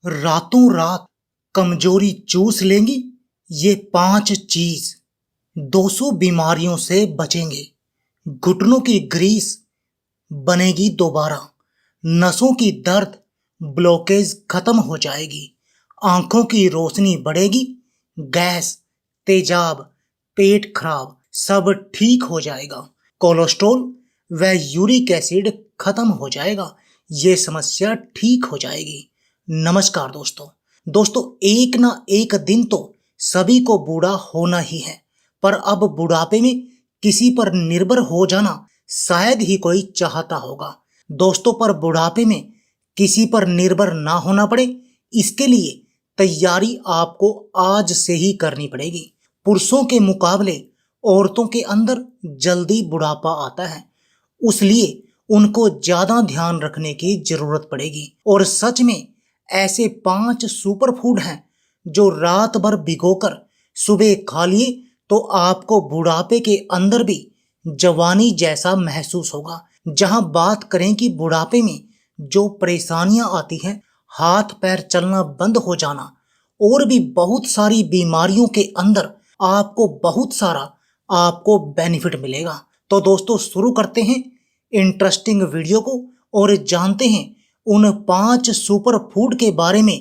रातों रात कमजोरी चूस लेंगी ये 5 चीज। 200 बीमारियों से बचेंगे। घुटनों की ग्रीस बनेगी दोबारा। नसों की दर्द ब्लॉकेज खत्म हो जाएगी। आंखों की रोशनी बढ़ेगी। गैस, तेजाब, पेट खराब सब ठीक हो जाएगा। कोलेस्ट्रॉल व यूरिक एसिड खत्म हो जाएगा। ये समस्या ठीक हो जाएगी। नमस्कार दोस्तों, एक ना एक दिन तो सभी को बूढ़ा होना ही है, पर अब बुढ़ापे में किसी पर निर्भर हो जाना शायद ही कोई चाहता होगा। दोस्तों, पर बुढ़ापे में किसी पर निर्भर ना होना पड़े, इसके लिए तैयारी आपको आज से ही करनी पड़ेगी। पुरुषों के मुकाबले औरतों के अंदर जल्दी बुढ़ापा आता है, उसलिए उनको ज्यादा ध्यान रखने की जरूरत पड़ेगी। और सच में ऐसे 5 सुपर फूड हैं जो रात भर भिगोकर सुबह खा लिए तो आपको बुढ़ापे के अंदर भी जवानी जैसा महसूस होगा। जहां बात करें कि बुढ़ापे में जो परेशानियां आती हैं, हाथ पैर चलना बंद हो जाना और भी बहुत सारी बीमारियों के अंदर आपको बहुत सारा आपको बेनिफिट मिलेगा। तो दोस्तों, शुरू करते हैं इंटरेस्टिंग वीडियो को और जानते हैं उन 5 सुपर फूड के बारे में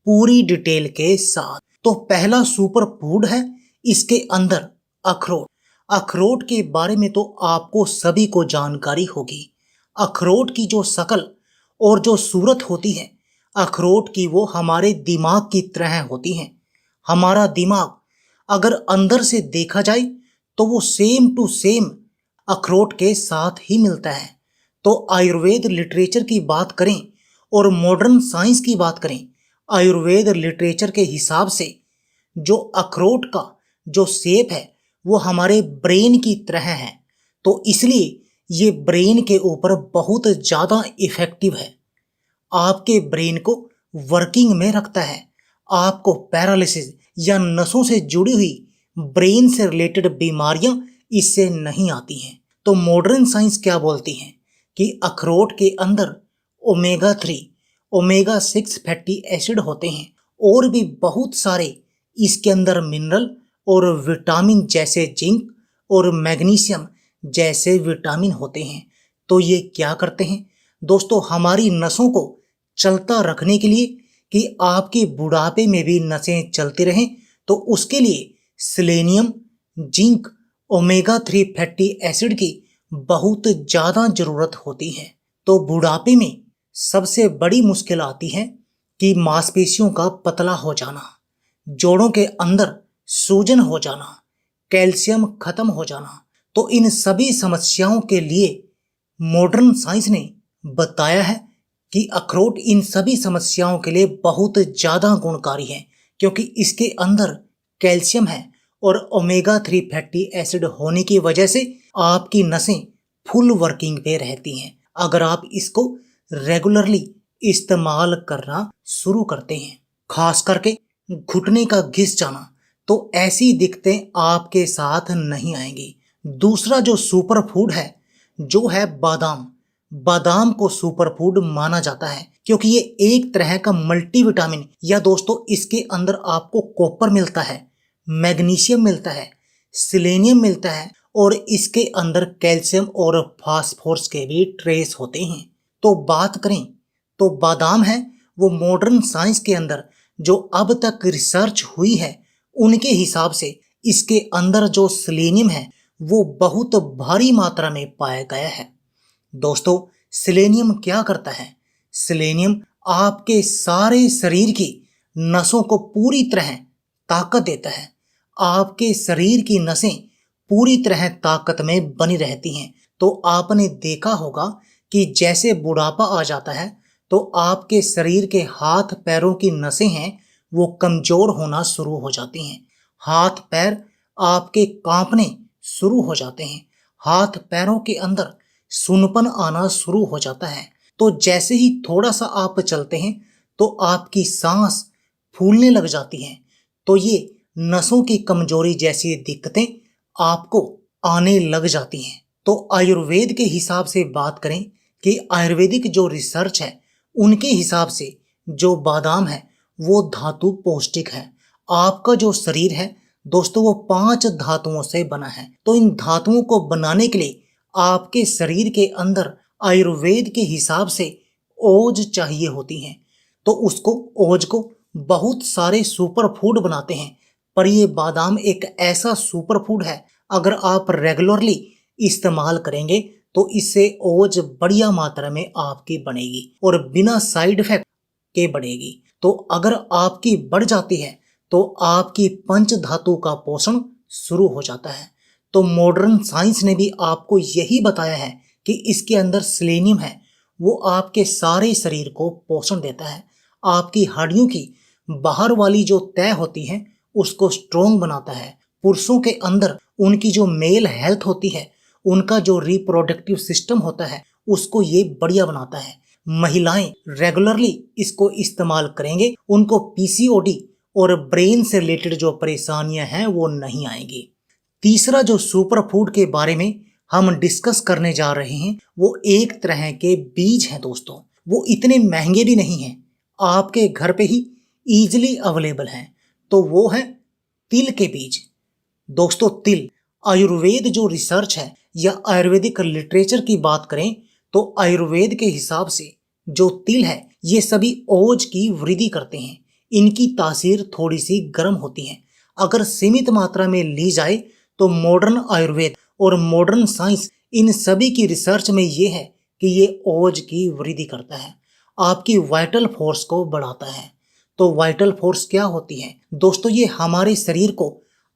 पूरी डिटेल के साथ। तो पहला सुपर फूड है इसके अंदर अखरोट। अखरोट के बारे में तो आपको सभी को जानकारी होगी। अखरोट की जो शक्ल और जो सूरत होती है अखरोट की, वो हमारे दिमाग की तरह होती है। हमारा दिमाग अगर अंदर से देखा जाए तो वो सेम टू सेम अखरोट के साथ ही मिलता है। तो आयुर्वेद लिटरेचर की बात करें और मॉडर्न साइंस की बात करें, आयुर्वेद लिटरेचर के हिसाब से जो अखरोट का जो शेप है वो हमारे ब्रेन की तरह है, तो इसलिए ये ब्रेन के ऊपर बहुत ज़्यादा इफेक्टिव है। आपके ब्रेन को वर्किंग में रखता है। आपको पैरालिसिस या नसों से जुड़ी हुई ब्रेन से रिलेटेड बीमारियां इससे नहीं आती हैं। तो मॉडर्न साइंस क्या बोलती है कि अखरोट के अंदर ओमेगा 3, ओमेगा 6 फैटी एसिड होते हैं और भी बहुत सारे इसके अंदर मिनरल और विटामिन जैसे जिंक और मैग्नीशियम जैसे विटामिन होते हैं। तो ये क्या करते हैं दोस्तों, हमारी नसों को चलता रखने के लिए कि आपके बुढ़ापे में भी नसें चलती रहें, तो उसके लिए selenium, zinc, omega 3 fatty acid की बहुत ज़्यादा ज़रूरत होती है। तो बुढ़ापे में सबसे बड़ी मुश्किल आती है कि मांसपेशियों का पतला हो जाना, जोड़ों के अंदर सूजन हो जाना, कैल्शियम खत्म हो जाना। तो इन सभी समस्याओं के लिए मॉडर्न साइंस ने बताया है कि अखरोट इन सभी समस्याओं के लिए बहुत ज़्यादा गुणकारी है, क्योंकि इसके अंदर कैल्शियम है और ओमेगा 3 फैटी एसिड होने की वजह से आपकी नसें फुल वर्किंग पे रहती हैं अगर आप इसको रेगुलरली इस्तेमाल करना शुरू करते हैं। खास करके घुटने का घिस जाना, तो ऐसी दिक्कतें आपके साथ नहीं आएंगी। दूसरा जो सुपर फूड है जो है बादाम। बादाम को सुपर फूड माना जाता है क्योंकि ये एक तरह का मल्टीविटामिन, या दोस्तों इसके अंदर आपको कॉपर मिलता है, मैग्नीशियम मिलता है, सेलेनियम मिलता है और इसके अंदर कैल्शियम और फास्फोरस के भी ट्रेस होते हैं। तो बात करें तो बादाम है वो मॉडर्न साइंस के अंदर जो अब तक रिसर्च हुई है उनके हिसाब से इसके अंदर जो सेलेनियम है वो बहुत भारी मात्रा में पाया गया है। दोस्तों, सेलेनियम क्या करता है? सेलेनियम आपके सारे शरीर की नसों को पूरी तरह ताकत देता है। आपके शरीर की नसें पूरी तरह ताकत में बनी रहती हैं। तो आपने देखा होगा कि जैसे बुढ़ापा आ जाता है तो आपके शरीर के हाथ पैरों की नसें हैं वो कमजोर होना शुरू हो जाती हैं। हाथ पैर आपके कांपने शुरू हो जाते हैं। हाथ पैरों के अंदर सुनपन आना शुरू हो जाता है। तो जैसे ही थोड़ा सा आप चलते हैं तो आपकी सांस फूलने लग जाती है। तो ये नसों की कमजोरी जैसी दिक्कतें आपको आने लग जाती हैं। तो आयुर्वेद के हिसाब से बात करें कि आयुर्वेदिक जो रिसर्च है उनके हिसाब से जो बादाम है वो धातु पौष्टिक है। आपका जो शरीर है दोस्तों वो 5 धातुओं से बना है। तो इन धातुओं को बनाने के लिए आपके शरीर के अंदर आयुर्वेद के हिसाब से ओज चाहिए होती हैं। तो उसको ओज को बहुत सारे सुपर फूड बनाते हैं, पर ये बादाम एक ऐसा सुपर फूड है, अगर आप रेगुलरली इस्तेमाल करेंगे तो इससे ओज बढ़िया मात्रा में आपकी बनेगी और बिना साइड इफेक्ट के बढ़ेगी। तो अगर आपकी बढ़ जाती है तो आपकी पंच धातु का पोषण शुरू हो जाता है। तो मॉडर्न साइंस ने भी आपको यही बताया है कि इसके अंदर सेलेनियम है, वो आपके सारे शरीर को पोषण देता है। आपकी हड्डियों की बाहर वाली जो तय होती है उसको स्ट्रोंग बनाता है। पुरुषों के अंदर उनकी जो मेल हेल्थ होती है, उनका जो रिप्रोडक्टिव सिस्टम होता है, उसको ये बढ़िया बनाता है। महिलाएं रेगुलरली इसको इस्तेमाल करेंगे, उनको पीसीओडी और ब्रेन से रिलेटेड जो परेशानियां हैं वो नहीं आएंगी। तीसरा जो सुपर फूड के बारे में हम डिस्कस करने जा रहे हैं वो एक तरह के बीज हैं दोस्तों। वो इतने महंगे भी नहीं हैं, आपके घर पे ही इजीली अवेलेबल हैं। तो वो है तिल के बीज। दोस्तों तिल, आयुर्वेद जो रिसर्च है या आयुर्वेदिक लिटरेचर की बात करें तो आयुर्वेद के हिसाब से जो तिल है ये सभी ओज की वृद्धि करते हैं। इनकी तासीर थोड़ी सी गर्म होती है। अगर सीमित मात्रा में ली जाए तो मॉडर्न आयुर्वेद और मॉडर्न साइंस इन सभी की रिसर्च में ये है कि ये ओज की वृद्धि करता है, आपकी वाइटल फोर्स को बढ़ाता है। तो वाइटल फोर्स क्या होती है दोस्तों? ये हमारे शरीर को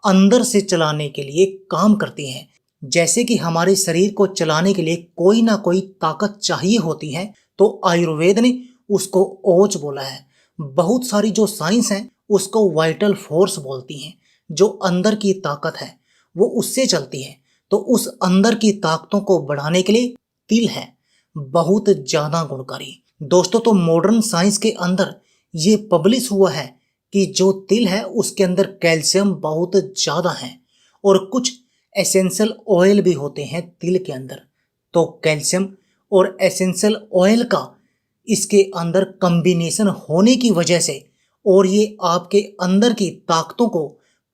अंदर से चलाने के लिए काम करती है। जैसे कि हमारे शरीर को चलाने के लिए कोई ना कोई ताकत चाहिए होती है, तो आयुर्वेद ने उसको ओज बोला है। बहुत सारी जो साइंस है उसको वाइटल फोर्स बोलती हैं। जो अंदर की ताकत है वो उससे चलती है। तो उस अंदर की ताकतों को बढ़ाने के लिए तिल है बहुत ज्यादा गुणकारी। दोस्तों तो मॉडर्न साइंस के अंदर ये पब्लिश हुआ है कि जो तिल है उसके अंदर कैल्शियम बहुत ज्यादा है और कुछ एसेंशियल ऑयल भी होते हैं तिल के अंदर। तो कैल्शियम और एसेंशियल ऑयल का इसके अंदर कॉम्बिनेशन होने की वजह से और ये आपके अंदर की ताकतों को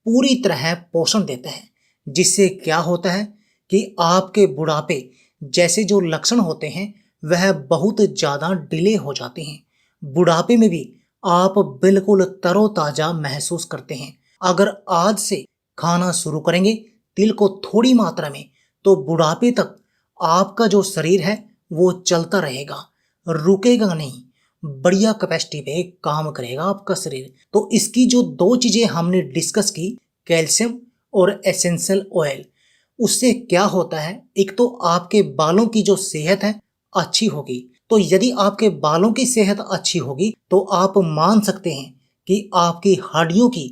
पूरी तरह पोषण देता है, जिससे क्या होता है कि आपके बुढ़ापे जैसे जो लक्षण होते हैं वह बहुत ज़्यादा डिले हो जाते हैं। बुढ़ापे में भी आप बिल्कुल तरोताज़ा महसूस करते हैं। अगर आज से खाना शुरू करेंगे तिल को थोड़ी मात्रा में, तो बुढ़ापे तक आपका जो शरीर है वो चलता रहेगा, रुकेगा नहीं, बढ़िया कैपेसिटी पे काम करेगा आपका शरीर। तो इसकी जो 2 चीज़ें हमने डिस्कस की, कैल्शियम और एसेंशियल ऑयल, उससे क्या होता है, एक तो आपके बालों की जो सेहत है अच्छी होगी। तो यदि आपके बालों की सेहत अच्छी होगी तो आप मान सकते हैं कि आपकी हड्डियों की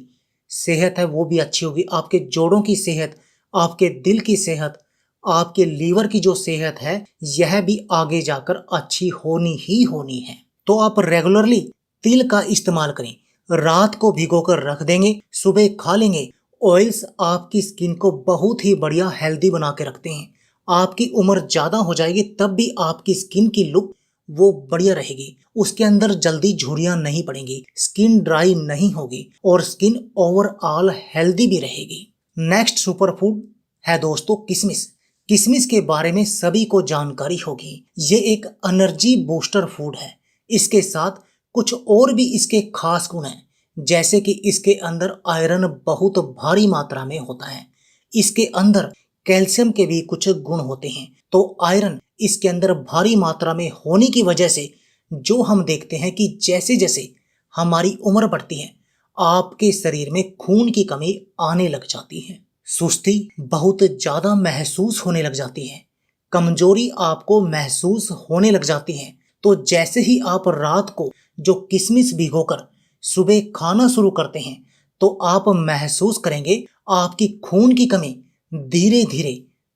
सेहत है वो भी अच्छी होगी, आपके जोड़ों की सेहत, आपके दिल की सेहत, आपके लीवर की जो सेहत है यह भी आगे जाकर अच्छी होनी ही होनी है। तो आप रेगुलरली तिल का इस्तेमाल करें। रात को भिगोकर रख देंगे, सुबह खा लेंगे। ऑयल्स आपकी स्किन को बहुत ही बढ़िया हेल्दी बना के रखते हैं। आपकी उम्र ज़्यादा हो जाएगी तब भी आपकी स्किन की लुक वो बढ़िया रहेगी, उसके अंदर जल्दी झुर्रियाँ नहीं पड़ेंगी, स्किन ड्राई नहीं होगी और स्किन ओवरऑल हेल्दी भी रहेगी। नेक्स्ट सुपर फूड है दोस्तों किशमिश। किशमिश के बारे में सभी को जानकारी होगी। ये एक एनर्जी बूस्टर फूड है। इसके साथ कुछ और भी इसके खास गुण हैं, जैसे कि इसके अंदर आयरन बहुत भारी मात्रा में होता है। इसके अंदर कैल्शियम के भी कुछ गुण होते हैं। तो आयरन इसके अंदर भारी मात्रा में होने की वजह से जो हम देखते हैं कि जैसे जैसे हमारी उम्र बढ़ती है आपके शरीर में खून की कमी आने लग जाती है, सुस्ती बहुत ज़्यादा महसूस होने लग जाती है, कमजोरी आपको महसूस होने लग जाती है। तो जैसे ही आप रात को जो किशमिश भिगोकर सुबह खाना शुरू करते हैं तो आप महसूस करेंगे आपकी खून की कमी धीरे धीरे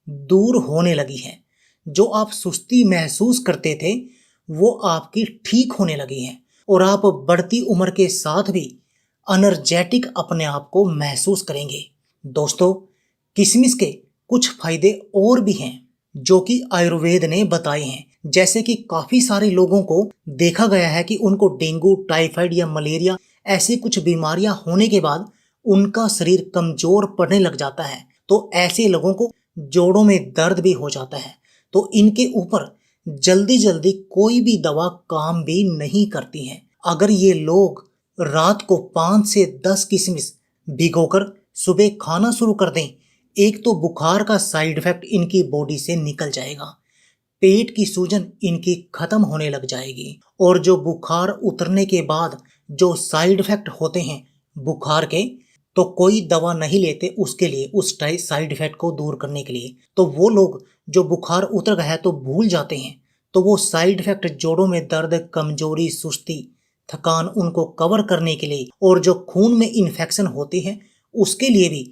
दूर होने लगी है। जो आप सुस्ती महसूस करते थे वो आपकी ठीक होने लगी है और आप बढ़ती उम्र के साथ भी एनर्जेटिक अपने आप को महसूस करेंगे। दोस्तों किशमिश के कुछ फायदे और भी हैं जो कि आयुर्वेद ने बताए हैं, जैसे कि काफी सारे लोगों को देखा गया है कि उनको डेंगू, टाइफाइड या मलेरिया ऐसी कुछ बीमारियां होने के बाद उनका शरीर कमजोर पड़ने लग जाता है। तो ऐसे लोगों को जोड़ों में दर्द भी हो जाता है। तो इनके ऊपर जल्दी जल्दी कोई भी दवा काम भी नहीं करती है। अगर ये लोग रात को 5 से 10 किशमिश भिगोकर सुबह खाना शुरू कर दें, एक तो बुखार का साइड इफेक्ट इनकी बॉडी से निकल जाएगा, पेट की सूजन इनकी खत्म होने लग जाएगी, और जो बुखार उतरने के बाद जो साइड इफेक्ट होते हैं बुखार के, तो कोई दवा नहीं लेते उसके लिए, उस साइड इफेक्ट को दूर करने के लिए। तो वो लोग जो बुखार उतर गया है तो भूल जाते हैं, तो वो साइड इफेक्ट जोड़ों में दर्द, कमजोरी, सुस्ती, थकान उनको कवर करने के लिए, और जो खून में इन्फेक्शन होती है उसके लिए भी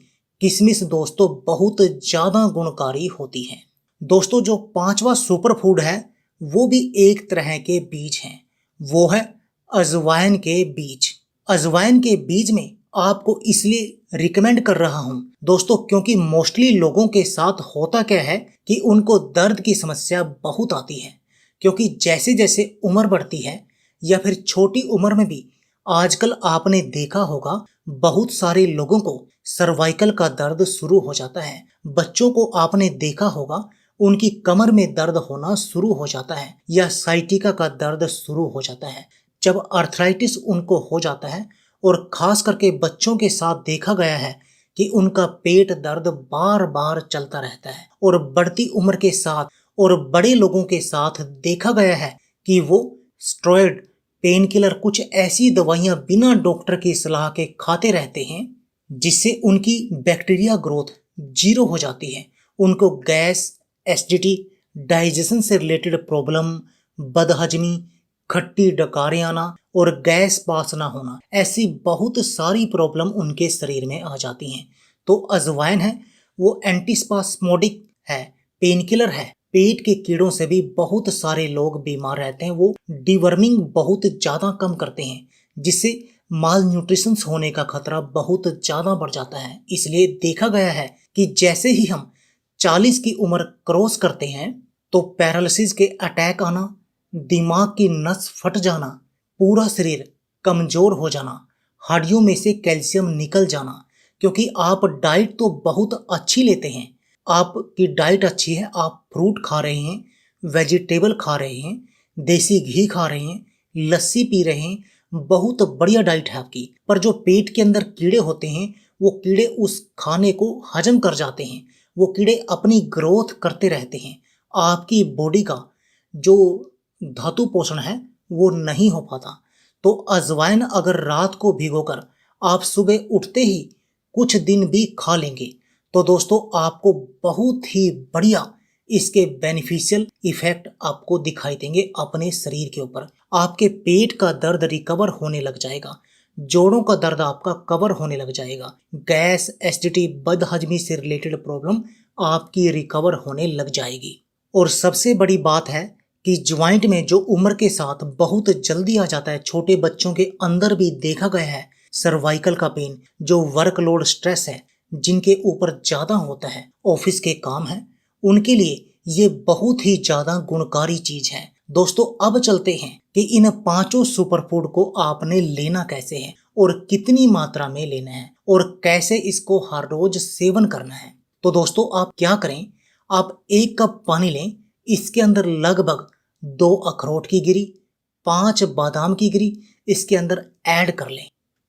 किशमिश दोस्तों बहुत ज्यादा गुणकारी होती है। दोस्तों जो पांचवा सुपर फूड है वो भी एक तरह के बीज हैं, वो है अजवाइन के बीज। अजवाइन के बीज में आपको इसलिए रिकमेंड कर रहा हूं दोस्तों क्योंकि मोस्टली लोगों के साथ होता क्या है कि उनको दर्द की समस्या बहुत आती है, क्योंकि जैसे जैसे उम्र बढ़ती है या फिर छोटी उम्र में भी आजकल आपने देखा होगा बहुत सारे लोगों को सर्वाइकल का दर्द शुरू हो जाता है। बच्चों को आपने देखा होगा उनकी कमर में दर्द होना शुरू हो जाता है या साइटिका का दर्द शुरू हो जाता है। जब अर्थराइटिस उनको हो जाता है, और खास करके बच्चों के साथ देखा गया है कि उनका पेट दर्द बार बार चलता रहता है, और बढ़ती उम्र के साथ और बड़े लोगों के साथ देखा गया है कि वो स्टेरॉइड, पेन किलर, कुछ ऐसी दवाइयां बिना डॉक्टर की सलाह के खाते रहते हैं जिससे उनकी बैक्टीरिया ग्रोथ जीरो हो जाती है। उनको गैस, एसिडिटी, डाइजेशन से रिलेटेड प्रॉब्लम, बदहजमी, खट्टी डकारें आना और गैस पास ना होना, ऐसी बहुत सारी प्रॉब्लम उनके शरीर में आ जाती हैं। तो अजवाइन है वो एंटीस्पास्मोडिक है, पेन किलर है, पेट के कीड़ों से भी बहुत सारे लोग बीमार रहते हैं। वो डिवर्मिंग बहुत ज्यादा कम करते हैं जिससे माल न्यूट्रिशन होने का खतरा बहुत ज्यादा बढ़ जाता है। इसलिए देखा गया है कि जैसे ही हम 40 की उम्र क्रॉस करते हैं तो पैरालिसिस के अटैक आना, दिमाग की नस फट जाना, पूरा शरीर कमजोर हो जाना, हड्डियों में से कैल्शियम निकल जाना, क्योंकि आप डाइट तो बहुत अच्छी लेते हैं, आपकी डाइट अच्छी है, आप फ्रूट खा रहे हैं, वेजिटेबल खा रहे हैं, देसी घी खा रहे हैं, लस्सी पी रहे हैं, बहुत बढ़िया डाइट है आपकी, पर जो पेट के अंदर कीड़े होते हैं वो कीड़े उस खाने को हजम कर जाते हैं, वो कीड़े अपनी ग्रोथ करते रहते हैं, आपकी बॉडी का जो धातु पोषण है वो नहीं हो पाता। तो अजवाइन अगर रात को भिगोकर आप सुबह उठते ही कुछ दिन भी खा लेंगे तो दोस्तों आपको बहुत ही बढ़िया इसके बेनिफिशियल इफेक्ट आपको दिखाई देंगे अपने शरीर के ऊपर। आपके पेट का दर्द रिकवर होने लग जाएगा, जोड़ों का दर्द आपका कवर होने लग जाएगा, गैस, एसिडिटी, बदहजमी से रिलेटेड प्रॉब्लम आपकी रिकवर होने लग जाएगी। और सबसे बड़ी बात है कि ज्वाइंट में जो उम्र के साथ बहुत जल्दी आ जाता है, छोटे बच्चों के अंदर भी देखा गया है सर्वाइकल का पेन, जो वर्कलोड स्ट्रेस है, जिनके ऊपर ज्यादा होता है, ऑफिस के काम है, उनके लिए ये बहुत ही ज्यादा गुणकारी चीज है। दोस्तों अब चलते हैं कि इन पांचों सुपरफूड को आपने लेना कैसे है और कितनी मात्रा में लेना है और कैसे इसको हर रोज सेवन करना है। तो दोस्तों आप क्या करें, आप 1 कप पानी लें, इसके अंदर लगभग 2 अखरोट की गिरी, 5 बादाम की गिरी इसके अंदर ऐड कर लें,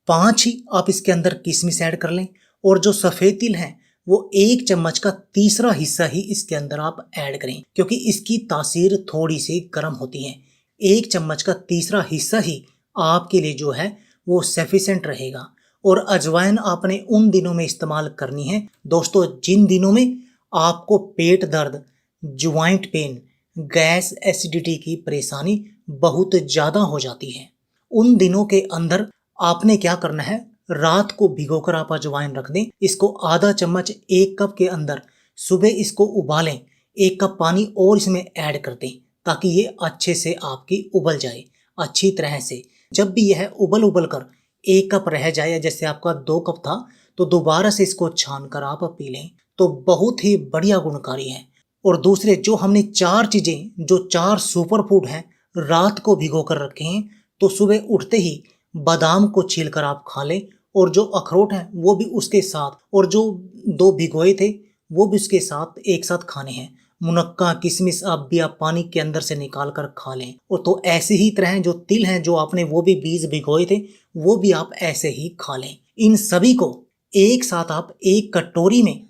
5 ही आप इसके अंदर किशमिश ऐड कर लें, और जो सफेद तिल है वो 1 चम्मच का तीसरा हिस्सा ही इसके अंदर आप ऐड करें, क्योंकि इसकी तासीर थोड़ी सी गर्म होती है। 1 चम्मच का तीसरा हिस्सा ही आपके लिए जो है वो सफिशिएंट रहेगा। और अजवाइन आपने उन दिनों में इस्तेमाल करनी है दोस्तों जिन दिनों में आपको पेट दर्द, ज्वाइंट पेन, गैस, एसिडिटी की परेशानी बहुत ज्यादा हो जाती है। उन दिनों के अंदर आपने क्या करना है, रात को भिगोकर आप अजवाइन रख दें, इसको आधा चम्मच 1 कप के अंदर सुबह इसको उबालें, 1 कप पानी और इसमें ऐड कर दें ताकि ये अच्छे से आपकी उबल जाए अच्छी तरह से। जब भी यह उबल कर 1 कप रह जाए, या जैसे आपका 2 कप था, तो दोबारा से इसको छान कर आप पी लें, तो बहुत ही बढ़िया गुणकारी है। और दूसरे जो हमने 4 चीज़ें, जो 4 सुपर फूड हैं, रात को भिगो कर रखे हैं, तो सुबह उठते ही बादाम को छील कर आप खा लें, और जो अखरोट हैं वो भी उसके साथ, और जो 2 भिगोए थे वो भी उसके साथ एक साथ खाने हैं। मुनक्का, किशमिश आप पानी के अंदर से निकाल कर खा लें। और तो ऐसे ही तरह जो तिल हैं, जो आपने वो भी बीज भिगोए थे, वो भी आप ऐसे ही खा लें। इन सभी को एक साथ आप एक कटोरी में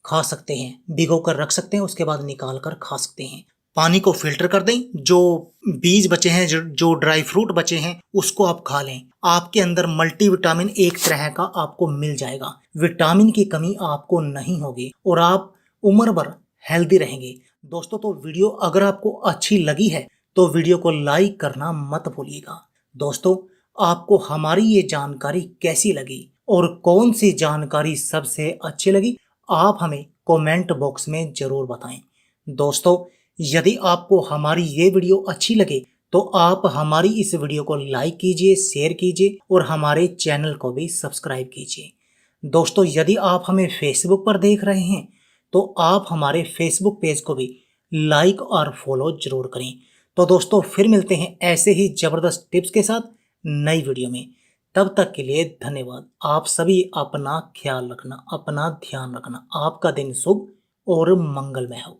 खा सकते हैं, भिगो कर रख सकते हैं, उसके बाद निकाल कर खा सकते हैं। पानी को फिल्टर कर दें, जो बीज बचे हैं, जो ड्राई फ्रूट बचे हैं, उसको आप खा लें। आपके अंदर मल्टीविटामिन एक तरह का आपको मिल जाएगा, विटामिन की कमी आपको नहीं होगी और आप उम्र भर हेल्दी रहेंगे। दोस्तों, तो वीडियो अगर आपको अच्छी लगी है तो वीडियो को लाइक करना मत भूलिएगा। दोस्तों, आपको हमारी ये जानकारी कैसी लगी और कौन सी जानकारी सबसे अच्छी लगी, आप हमें कमेंट बॉक्स में जरूर बताएं। दोस्तों, यदि आपको हमारी ये वीडियो अच्छी लगे तो आप हमारी इस वीडियो को लाइक कीजिए, शेयर कीजिए और हमारे चैनल को भी सब्सक्राइब कीजिए। दोस्तों, यदि आप हमें फेसबुक पर देख रहे हैं तो आप हमारे फेसबुक पेज को भी लाइक और फॉलो जरूर करें। तो दोस्तों, फिर मिलते हैं ऐसे ही ज़बरदस्त टिप्स के साथ नई वीडियो में। तब तक के लिए धन्यवाद। आप सभी अपना ख्याल रखना, अपना ध्यान रखना। आपका दिन शुभ और मंगलमय हो।